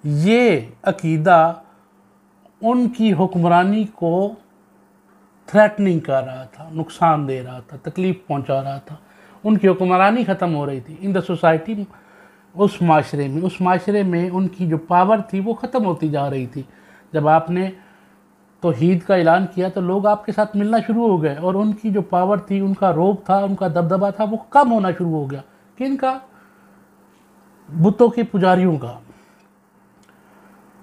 ये अकीदा उनकी हुक्मरानी को threatening कर रहा था, नुकसान दे रहा था, तकलीफ़ पहुंचा रहा था. उनकी हुक्मरानी ख़त्म हो रही थी इन द सोसाइटी. उस माशरे में उनकी जो पावर थी वो ख़त्म होती जा रही थी. जब आपने तौहीद का ऐलान किया तो लोग आपके साथ मिलना शुरू हो गए और उनकी जो पावर थी, उनका रोब था, उनका दबदबा था, वो कम होना शुरू हो गया. किनका? बुतों के पुजारियों का.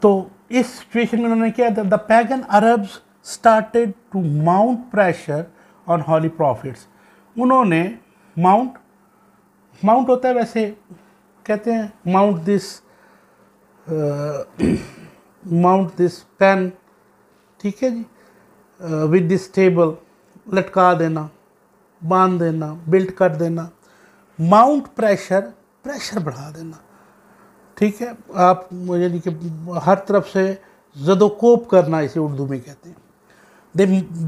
तो इस सिचुएशन में उन्होंने क्या, the pagan Arabs started to mount pressure on holy prophets. उन्होंने माउंट होता है, वैसे कहते हैं माउंट दिस पेन, ठीक है जी, विद दिस टेबल, लटका देना, बांध देना, बिल्ट कर देना. माउंट प्रेशर बढ़ा देना, ठीक है. आप यानी कि हर तरफ से ज़दोकोप करना, इसे उर्दू में कहते हैं.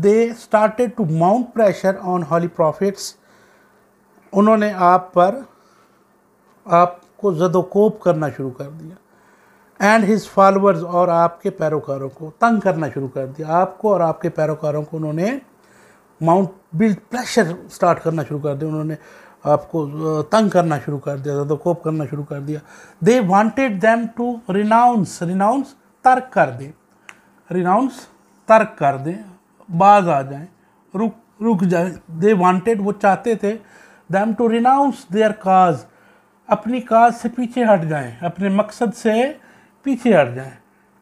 They started to mount pressure on holy prophets. उन्होंने आपको ज़दोकोप करना शुरू कर दिया. एंड हिज फॉलोअर्स, और आपके पैरोकारों को तंग करना शुरू कर दिया. आपको और आपके पैरोकारों को उन्होंने प्रेशर स्टार्ट करना शुरू कर दिया. उन्होंने आपको तंग करना शुरू कर दिया, ज़दोकोप करना शुरू कर दिया. They wanted them to renounce तर्क कर दें, बाज आ जाएं, रुक जाएं. दे वांटेड, वो चाहते थे, देम टू रिनाउंस देयर काज, अपनी काज से पीछे हट जाएं, अपने मकसद से पीछे हट जाएं.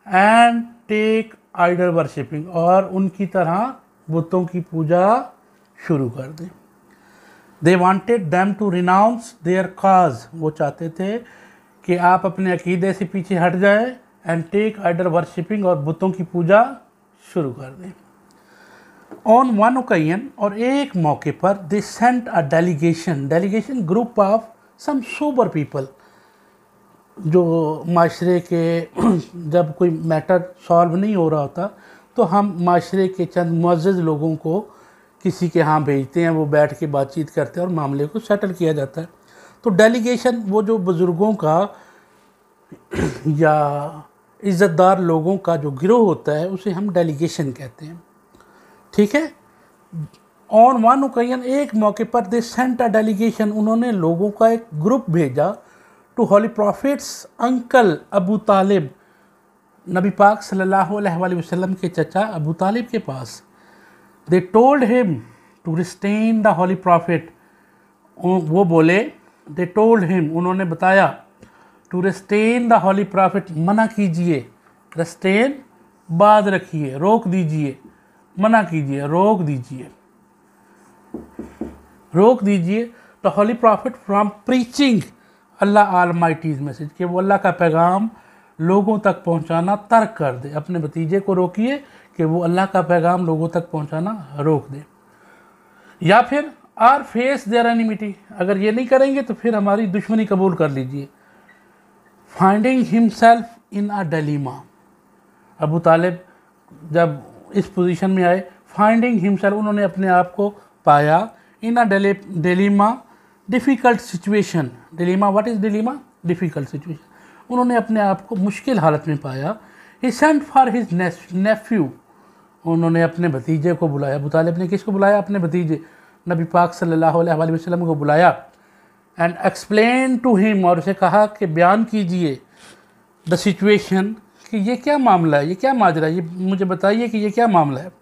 एंड टेक आइडल वर्शिपिंग, और उनकी तरह बुतों की पूजा शुरू कर दें. They wanted them to renounce their cause, वो चाहते थे कि आप अपने अकीदे से पीछे हट जाएं. एंड टेक आइडल वर्शिपिंग, और बुतों की पूजा शुरू कर दें. ऑन वन ओकेजन, और एक मौके पर, they sent a delegation group of some sober people. जो माशरे के जब कोई मैटर सॉल्व नहीं हो रहा होता तो हम माशरे के चंद मुअज़्ज़ज़ लोगों को किसी के यहाँ भेजते हैं, वो बैठ के बातचीत करते हैं और मामले को सेटल किया जाता है. तो डेलीगेशन, वो जो बुज़ुर्गों का या इज़्ज़तदार लोगों का जो गिरोह होता है, उसे हम डेलीगेशन कहते हैं, ठीक है. ऑन वन ओकेजन, एक मौके पर, दे सेंट अ डेलीगेशन, उन्होंने लोगों का एक ग्रुप भेजा to holy prophet's uncle Abu Talib, नबी पाक सल्लल्लाहु अलैहि वसल्लम के चचा अबू तालिब के पास. They told him to restrain the holy prophet. वो बोले, दे टोल्ड हिम, उन्होंने बताया, to restrain the holy prophet, मना कीजिए. रिस्टेन, बाज रखिए, रोक दीजिए, मना कीजिए, रोक दीजिए the holy prophet from preaching Allah almighty's message, कि वो अल्लाह का पैगाम लोगों तक पहुंचाना तर्क कर दे। अपने भतीजे को रोकिए कि वो अल्लाह का पैगाम लोगों तक पहुंचाना रोक दे। या फिर आर फेस देयर एनिमिटी, अगर ये नहीं करेंगे तो फिर हमारी दुश्मनी कबूल कर लीजिए। Finding himself in a dilemma, Abu Talib जब इस पोजीशन में आए, फाइंडिंग हिमसेल्फ, उन्होंने अपने आप को पाया, in a dilemma difficult situation. Dilemma, what is dilemma? Difficult situation. उन्होंने अपने आप को मुश्किल हालत में पाया। He sent for his nephew, उन्होंने अपने भतीजे को बुलाया। अबू तालिब ने किसको बुलाया? अपने भतीजे नबी पाक सल्लल्लाहु अलैहि वसल्लम को बुलाया। एंड एक्सप्लेन टू हिम, और उसे कहा कि बयान कीजिए द सिचुएशन, कि ये क्या मामला है, ये क्या माजरा है, ये मुझे बताइए कि ये क्या मामला है।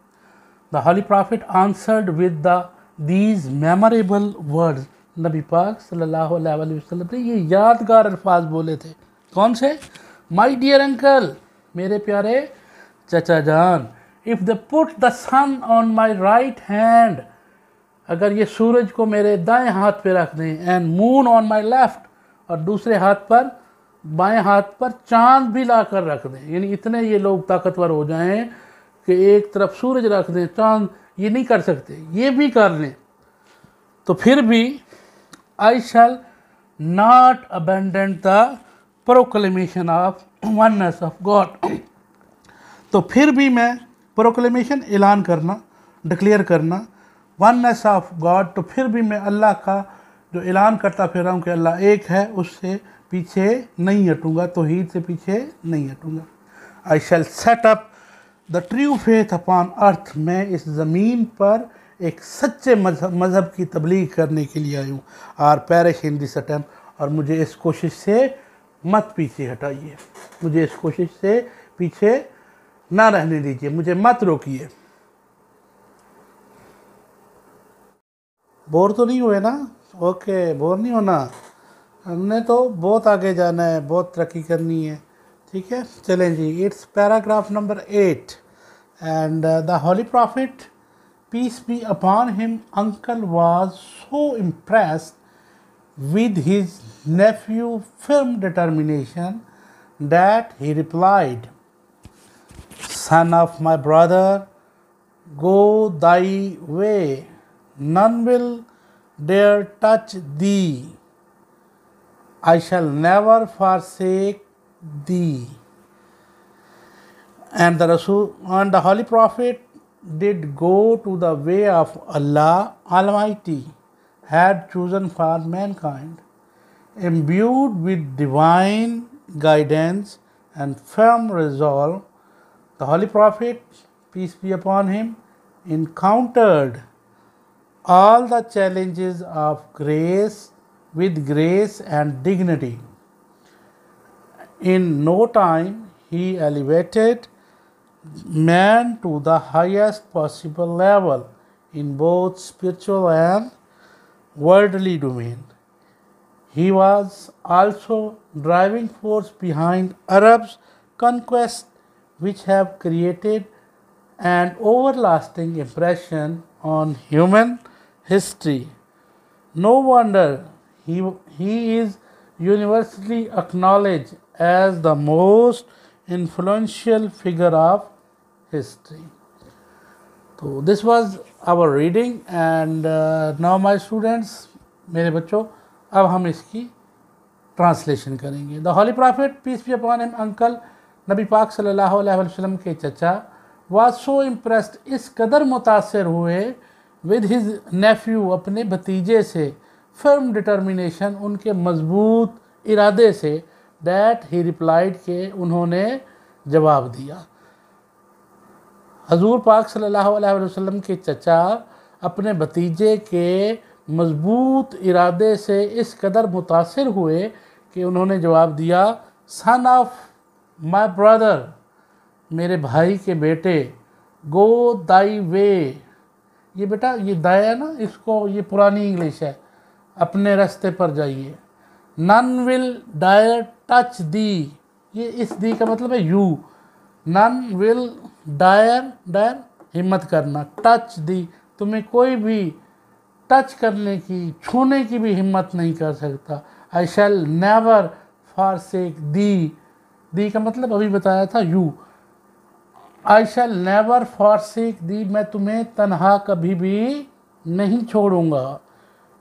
The holy profit answered with the these memorable words, नबी पाक सल्लल्लाहु अलैहि वसल्लम ने ये यादगार अल्फाज बोले थे। कौन से? माई डियर अंकल, मेरे प्यारे चचा जान, if they put the sun on my right hand, अगर ये सूरज को मेरे दाएं हाथ पे रख दें, and moon on my left, और दूसरे हाथ पर, बाएं हाथ पर चांद भी ला कर रख दें, यानी इतने ये लोग ताकतवर हो जाएं कि एक तरफ सूरज रख दें, चांद ये नहीं कर सकते, ये भी कर लें, तो फिर भी I shall not abandon the proclamation of oneness of God, तो फिर भी मैं प्रोक्लेमेशन, ऐलान करना, डिक्लेयर करना, वननेस ऑफ गॉड, तो फिर भी मैं अल्लाह का जो ऐलान करता फिर रहा हूँ कि अल्लाह एक है, उससे पीछे नहीं हटूँगा, तौहीद से पीछे नहीं हटूँगा। I shall set up the true faith upon earth, मैं इस ज़मीन पर एक सच्चे मज़हब की तबलीग करने के लिए आई हूँ। Or perish in this attempt, और मुझे इस कोशिश से मत पीछे हटाइए, मुझे इस कोशिश से पीछे ना रहने दीजिए, मुझे मत रोकिए। बोर तो नहीं हुए ना? ओके, बोर नहीं होना, हमने तो बहुत आगे जाना है, बहुत तरक्की करनी है, ठीक है। चलें जी, it's paragraph number 8, and the holy prophet peace be upon him uncle was so impressed with his nephew firm determination that he replied, Son of my brother, go thy way, none will dare touch thee. I shall never forsake thee. And the Holy Prophet did go to the way of Allah Almighty had chosen for mankind. Imbued with divine guidance and firm resolve, the Holy Prophet, peace be upon him, encountered all the challenges of grace with grace and dignity. In no time, he elevated man to the highest possible level in both spiritual and worldly domain. He was also driving force behind Arabs' conquest, which have created an everlasting impression on human history. No wonder he is universally acknowledged as the most influential figure of history. So this was our reading, and now my students, मेरे बच्चों, अब हम इसकी translation करेंगे। The holy prophet peace be upon him uncle, नबी पाक सल्लल्लाहु अलैहि वसल्लम के चचा, वाज सो इम्प्रेस्ड, इस कदर मुतासर हुए, विद हिज नेफ्यू, अपने भतीजे से, फर्म डिटर्मिनेशन, उनके मजबूत इरादे से, दैट ही रिप्लाइड, के उन्होंने जवाब दिया। हजूर पाक सल्लल्लाहु अलैहि वसल्लम के चचा अपने भतीजे के मजबूत इरादे से इस कदर मुतासिर हुए कि उन्होंने जवाब दिया, सन ऑफ माई ब्रदर, मेरे भाई के बेटे, गो दाई वे, ये बेटा ये दाई है ना, इसको ये पुरानी इंग्लिश है, अपने रास्ते पर जाइए। None will dare touch thee, ये इस दी का मतलब है you, none will dare, dare हिम्मत करना, टच दी, तुम्हें कोई भी टच करने की, छूने की भी हिम्मत नहीं कर सकता। आई शैल नेवर फॉरसेक दी का मतलब अभी बताया था you. I shall never forsake thee, मैं तुम्हें तन्हा कभी भी नहीं छोड़ूंगा,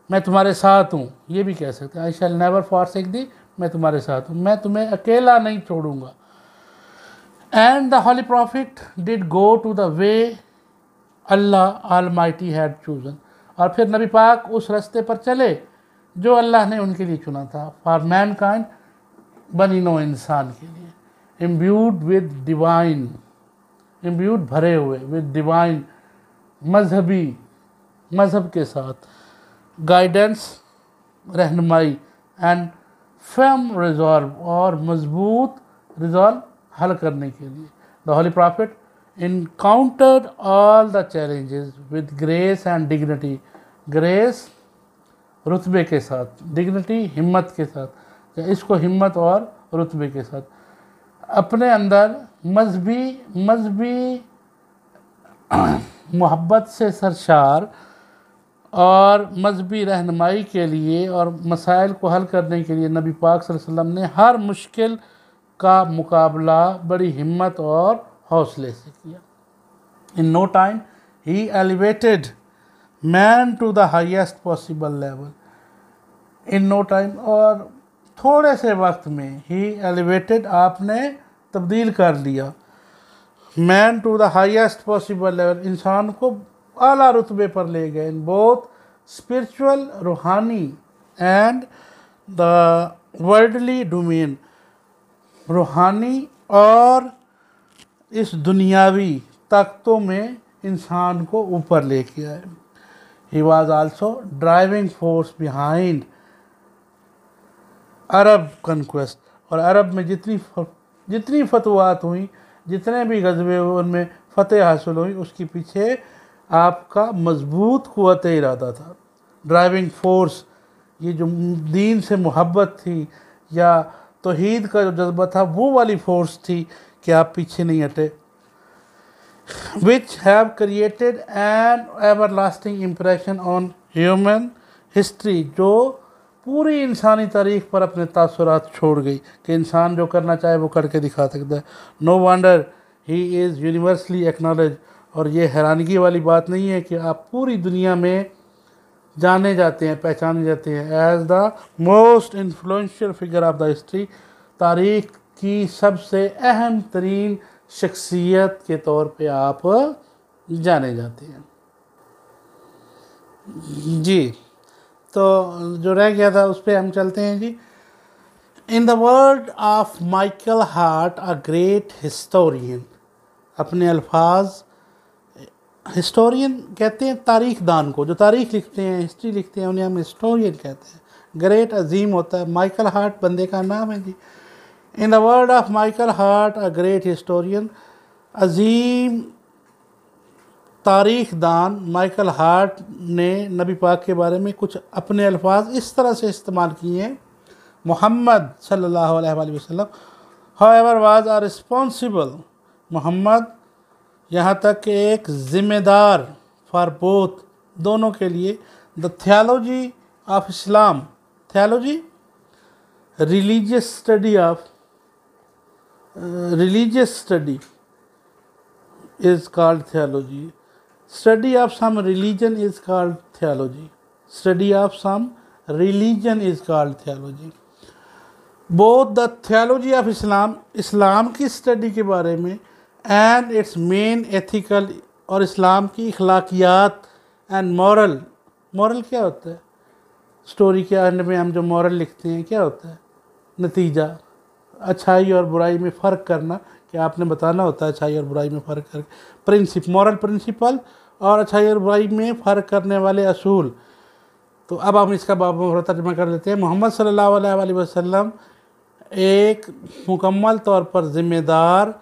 मैं तुम्हारे साथ हूँ, ये भी कह सकते हैं। आई शैल नेवर फॉरसेक दी, मैं तुम्हारे साथ हूँ, मैं तुम्हें अकेला नहीं छोड़ूंगा। And the holy prophet did go to the way Allah almighty had chosen, और फिर नबी पाक उस रास्ते पर चले जो अल्लाह ने उनके लिए चुना था। फॉर मैन काइंड, बनी नो इंसान के लिए, इम्ब्यूड विद डिवाइन, इम्ब्यूड भरे हुए, विद डिवाइन मज़हब के साथ, गाइडेंस रहनुमाई, एंड फर्म रिजॉल्व, और मजबूत रिजॉल्व हल करने के लिए। The holy prophet encountered all the challenges with grace and dignity, grace रुतबे के साथ, डिग्निटी हिम्मत के साथ, इसको हिम्मत और रुतबे के साथ, अपने अंदर मजहबी मोहब्बत से सरशार और मजहबी रहनुमाई के लिए और मसाइल को हल करने के लिए नबी पाक सल्लल्लाहु अलैहि वसल्लम ने हर मुश्किल का मुकाबला बड़ी हिम्मत और हौसले से किया। In no time he elevated man to the highest possible level, in no time, और थोड़े से वक्त में, ही एलिवेटेड आपने तब्दील कर लिया, man to the highest possible level, इंसान को आला रुतबे पर ले गए, इन बोथ स्पिरिचुअल रूहानी एंड द वर्ल्डली डोमेन, रूहानी और इस दुनियावी ताकतों में इंसान को ऊपर लेके आए। He was also driving force behind Arab conquest, और अरब में जितनी फतवात हुई, जितने भी गज़वे उनमें फ़तेह हासिल हुई, उसके पीछे आपका मजबूत क़ुव्वत इरादा था। ड्राइविंग फोर्स, ये जो दीन से मोहब्बत थी या तौहीद का जो जज्बा था, वो वाली फोर्स थी कि आप पीछे नहीं हटे। Which have created an everlasting impression on human history, जो पूरी इंसानी तारीख पर अपने तासुरात छोड़ गई कि इंसान जो करना चाहे वो करके दिखा सकता है। No wonder he is universally acknowledge, और ये हैरानगी वाली बात नहीं है कि आप पूरी दुनिया में जाने जाते हैं, पहचाने जाते हैं as the most influential figure of the history, तारीख की सबसे अहम तरीन शख्सियत के तौर पे आप जाने जाते हैं। जी, तो जो रह गया था उस पर हम चलते हैं जी। In the word of Michael Hart, a great historian, अपने अल्फाज, हिस्टोरियन कहते हैं तारीख दान को, जो तारीख लिखते हैं, हिस्ट्री लिखते हैं, उन्हें हम हिस्टोरियन कहते हैं। ग्रेट अजीम होता है, माइकल हार्ट बंदे का नाम है जी। In the word of Michael Hart, a great historian, अजीम तारीख दान माइकल हार्ट ने नबी पाक के बारे में कुछ अपने अल्फाज इस तरह से इस्तेमाल किए हैं। मोहम्मद सल्लल्लाहु अलैहि वसल्लम however was a responsible, Muhammad यहाँ तक कि एक ज़िम्मेदार फॉर बोथ, दोनों के लिए, the theology of Islam, theology religious study of, religious study is called theology, study of some religion is called theology, study of some religion is called theology, both the theology of Islam, इस्लाम की study के बारे में, and its main ethical, और इस्लाम की अखलाकियात, and moral, moral क्या होता है, story के एंड में हम जो मॉरल लिखते हैं क्या होता है, नतीजा, अच्छाई और बुराई में फ़र्क करना, कि आपने बताना होता है अच्छाई और बुराई में फ़र्क करके, प्रिंसिप, मॉरल प्रिंसिपल और अच्छाई और बुराई में फ़र्क करने वाले असूल। तो अब हम इसका बाब तर्जमा कर लेते हैं। मोहम्मद सल्लल्लाहु अलैहि वसल्लम एक मुकम्मल तौर पर ज़िम्मेदार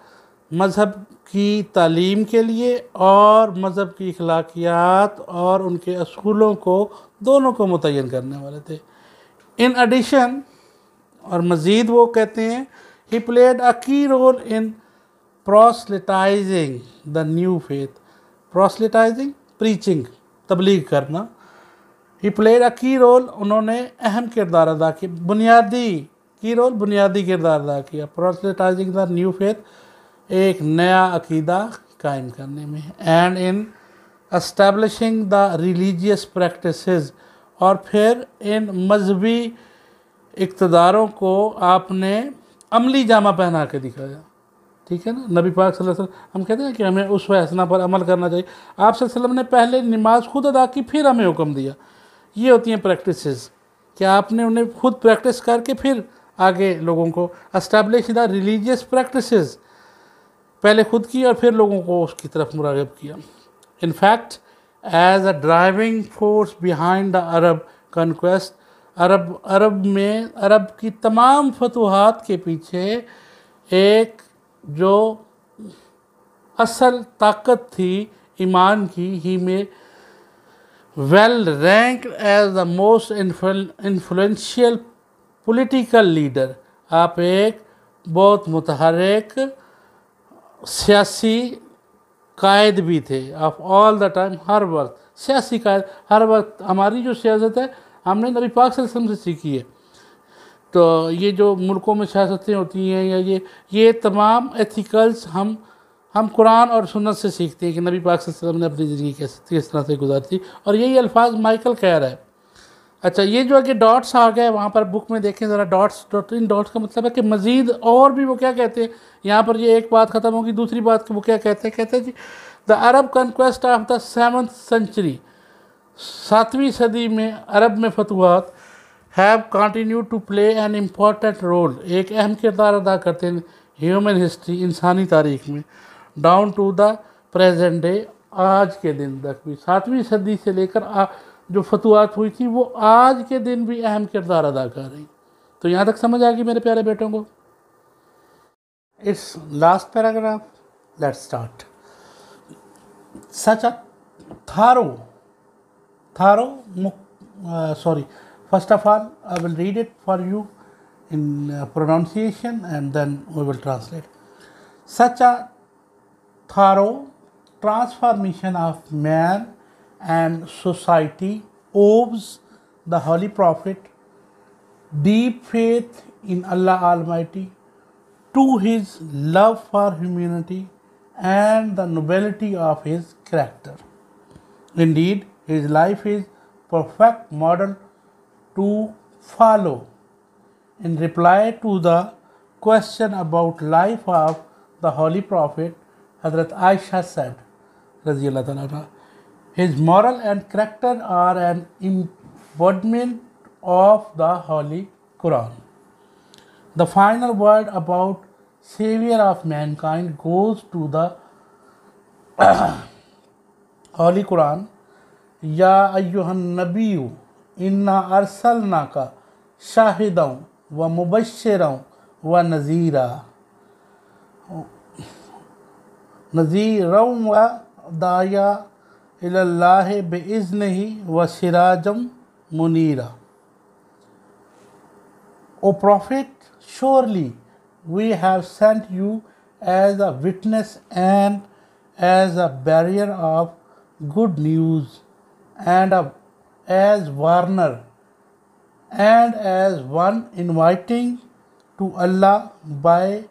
मज़हब की तालीम के लिए और मज़हब की अखलाकियात और उनके असूलों को, दोनों को मुतय्यन करने वाले थे। इन एडिशन, और मज़ीद वो कहते हैं, he played a key role in proselytizing the new faith, proselytizing preaching, तबलीग करना, ही प्लेड अ की रोल, उन्होंने अहम किरदार अदा किया, बुनियादी किरदार अदा किया, प्रोसेटाइजिंग द न्यू फेथ, एक नया अकीदा कायम करने में, and in establishing the religious practices, और फिर इन मजहबी इक़्तिदारों को आपने अमली जामा पहना के दिखाया। ठीक है ना, नबी पाक सल्लल्लाहु अलैहि वसल्लम, हम कहते हैं कि हमें उस हसना पर अमल करना चाहिए। आप सल्लल्लाहु अलैहि वसल्लम ने पहले नमाज खुद अदा की, फिर हमें हुक्म दिया। ये होती हैं प्रैक्टिसेस कि आपने उन्हें खुद प्रैक्टिस करके फिर आगे लोगों को एस्टैब्लिश द रिलीजियस प्रैक्टिसेस, पहले खुद की और फिर लोगों को उसकी तरफ मुराग़िब किया। In fact as a driving force behind the Arab conquest, Arab की तमाम फतूहात के पीछे एक जो असल ताकत थी ईमान की, he may well rank as the most influential political leader, आप एक बहुत मुतहर्रिक सियासी कायद भी थे ऑफ ऑल द टाइम, हर वक्त सियासी कायद, हर वक्त। हमारी जो सियासत है हमने नबी पाक सल्लल्लाहु अलैहि वसल्लम से सीखी है। तो ये जो मुल्कों में सियासतें होती हैं या ये तमाम एथिकल्स हम कुरान और सुन्नत से सीखते हैं कि नबी पाक सल्लल्लाहु अलैहि वसल्लम ने अपनी ज़िंदगी किस तरह से गुजारी थी, और यही अल्फाज माइकल कह रहा है। अच्छा, ये जो है कि डॉट्स आ गए वहाँ पर, बुक में देखें ज़रा डॉट्स, इन डॉट्स का मतलब है कि मज़ीद और भी वो क्या कहते हैं, यहाँ पर ये एक बात ख़त्म होगी, दूसरी बात वो क्या कहते हैं जी, the Arab conquest of the 7th century, 7वीं सदी में अरब में फतवात have continued to play an important role, एक अहम किरदार अदा करते हैं ह्यूमन हिस्ट्री, इंसानी तारीख में, down to the present day, आज के दिन तक भी। 7वीं सदी से लेकर जो फतवात हुई थी वो आज के दिन भी अहम किरदार अदा कर रही। तो यहाँ तक समझ आ गई मेरे प्यारे बेटों को। It's last paragraph, let's start. Such a thorough sorry, first of all I will read it for you in pronunciation and then we will translate. Such a thorough transformation of man and society owes the Holy Prophet deep faith in Allah Almighty, to his love for humanity and the nobility of his character. Indeed, his life is perfect model to follow. In reply to the question about life of the Holy Prophet, Hazrat Aisha said, Radhiyallahu Ta'ala anha, his moral and character are an embodiment of the Holy Quran. The final word about Savior of mankind goes to the Holy Quran. या अय्युहन नबीयु इन्ना अरसलनाका शाहिदौ व मुबश्शिरौ व नज़ीरौ व दाया इलल्लाहि बिइज़्निही व सिराजम Munira. O Prophet, surely we have sent you as a witness and as a bearer of good news, and as warner, and as one inviting to Allah by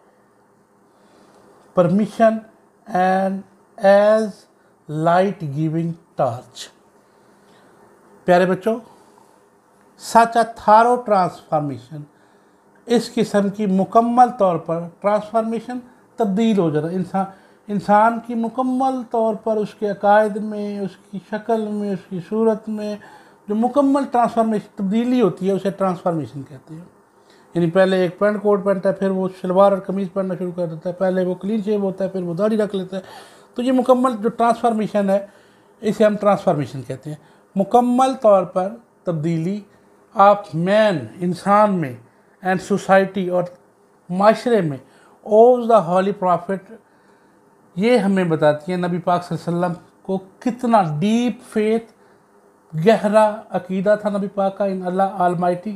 permission, and as light giving torch. प्यारे बच्चों, सच अ थारो transformation, इस किस्म की मुकम्मल तौर पर transformation, तब्दील हो जाना, इंसान की मुकम्मल तौर पर उसके अकायद में, उसकी शक्ल में, उसकी सूरत में जो मुकम्मल ट्रांसफॉर्मेशन, तब्दीली होती है, उसे ट्रांसफॉर्मेशन कहते हैं। यानी पहले एक पैंट कोट पहनता है, फिर वो शलवार और कमीज़ पहनना शुरू कर देता है, पहले वो क्लीन शेव होता है, फिर वो दाढ़ी रख लेता है। तो ये मुकम्मल जो ट्रांसफॉर्मेशन है, इसे हम ट्रांसफॉर्मेशन कहते हैं। मुकम्मल तौर पर तब्दीली ऑफ मैन, इंसान में, एंड सोसाइटी और माशरे में, ओज द हॉली प्रॉफिट, ये हमें बताती है नबी पाक सल्लल्लाहु अलैहि वसल्लम को कितना डीप फेथ, गहरा अकीदा था नबी पाक का इन अल्लाह आलमाइटी,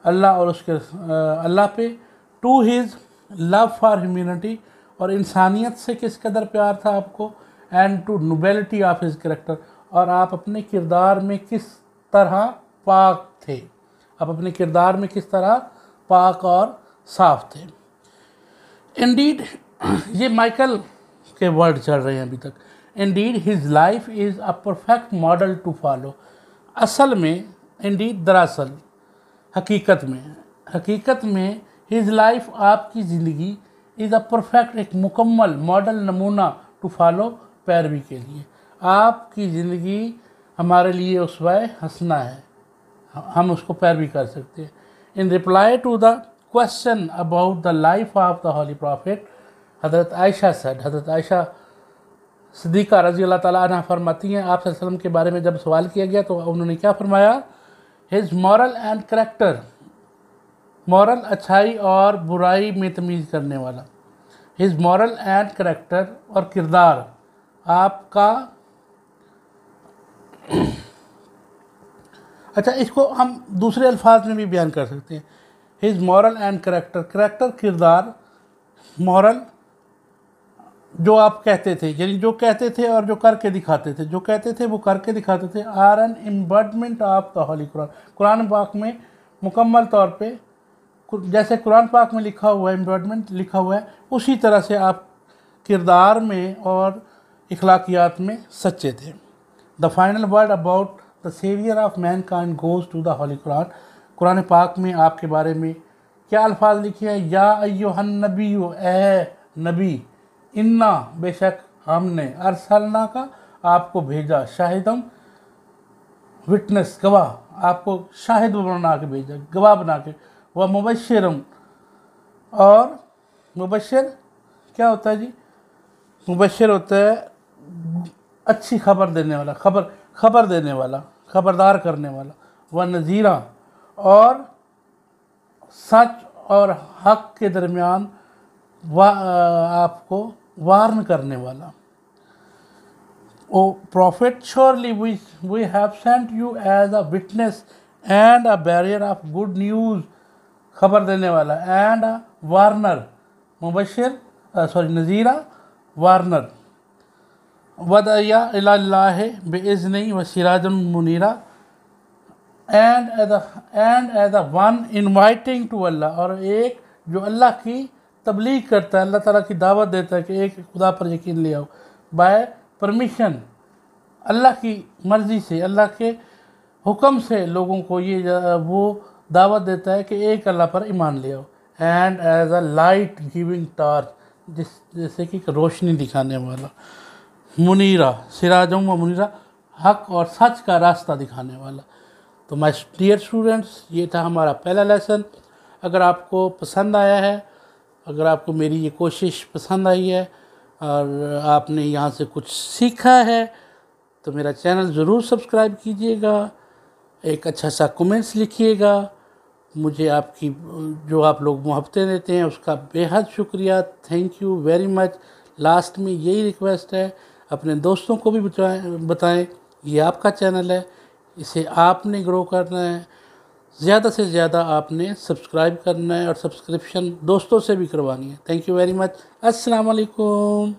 अल्लाह और उसके अल्लाह पे, to his love for humanity, और इंसानियत से किस कदर प्यार था आपको, and to nobility of his character, और आप अपने किरदार में किस तरह पाक थे। आप अपने किरदार में किस तरह पाक और साफ थे। इंडीड, ये माइकल के वर्ड चल रहे हैं अभी तक। Indeed his life is a perfect model to follow. असल में, इंडीड दरअसल, हकीकत में हिज लाइफ, आपकी ज़िंदगी, इज़ अ परफेक्ट, एक मुकम्मल मॉडल, नमूना, टू फॉलो, पैरवी के लिए। आपकी ज़िंदगी हमारे लिए उसवा हंसना है, हम उसको पैरवी कर सकते हैं। In reply to the question about the life of the holy prophet, हज़रत आयशा सेड, हज़रत आयशा सिद्दीक़ा रज़ी अल्लाह ताला अन्हा फरमाती हैं, आप सल्लल्लाहु अलैहि वसल्लम के बारे में जब सवाल किया गया तो उन्होंने क्या फरमाया? His moral and character, moral अच्छाई और बुराई में तमीज़ करने वाला। हिज मॉरल एंड करेक्टर, और किरदार आपका। अच्छा, इसको हम दूसरे अल्फाज में भी बयान कर सकते हैं। His moral and character, character किरदार, मॉरल जो आप कहते थे, यानी जो कहते थे और जो करके दिखाते थे, जो कहते थे वो करके दिखाते थे। Are an embodiment of the holy Quran, Quran पाक में मुकम्मल तौर पे जैसे कुरान पाक में लिखा हुआ है, एम्बॉडमेंट लिखा हुआ है, उसी तरह से आप किरदार में और इखलाकियात में सच्चे थे। The final word about the saviour of mankind goes to the holy Quran, Quran पाक में आपके बारे में क्या अल्फाज लिखे हैं? या अय्युहन नबी, ए नबी, इन्ना, बेशक हमने, अरसलना का, आपको भेजा, शाहिदम, विटनेस, गवाह, आपको शाहिद बना के भेजा, गवाह बना के, वह मुबश्शिरम, और मुबश्शिर क्या होता है जी? मुबश्शिर होता है अच्छी खबर देने वाला, खबर देने वाला, खबरदार करने वाला। वह नज़ीरा, और सच और हक के दरमियान आपको वार्न करने वाला। O prophet, surely we have sent you as a witness and a bearer of good news, खबर देने वाला, एंड अ वार्नर, मुबश्शिर, नज़ीरा, वार्नर। वदया इल्लाह बिइज़्निही व सिराजम मुनीरा, and as a one inviting to Allah, और एक जो अल्लाह की तबलीग करता है, अल्लाह ताला की दावत देता है कि एक खुदा पर यकीन ले आओ, बाय परमिशन, अल्लाह की मर्ज़ी से, अल्लाह के हुक्म से लोगों को ये वो दावत देता है कि एक अल्लाह पर ईमान ले आओ। And as a light giving torch, जैसे कि रोशनी दिखाने वाला। मुनीरा, सिराजम व मुनीरा, हक और सच का रास्ता दिखाने वाला। तो माय डियर स्टूडेंट्स, ये था हमारा पहला लेसन। अगर आपको पसंद आया है, अगर आपको मेरी ये कोशिश पसंद आई है और आपने यहाँ से कुछ सीखा है, तो मेरा चैनल ज़रूर सब्सक्राइब कीजिएगा, एक अच्छा सा कमेंट्स लिखिएगा। मुझे आपकी जो आप लोग मोहब्बतें देते हैं उसका बेहद शुक्रिया, thank you very much. Last में यही रिक्वेस्ट है, अपने दोस्तों को भी बताएं ये आपका चैनल है, इसे आपने ग्रो करना है, ज़्यादा से ज़्यादा आपने सब्सक्राइब करना है और सब्सक्रिप्शन दोस्तों से भी करवानी है। Thank you very much. अस्सलाम वालेकुम।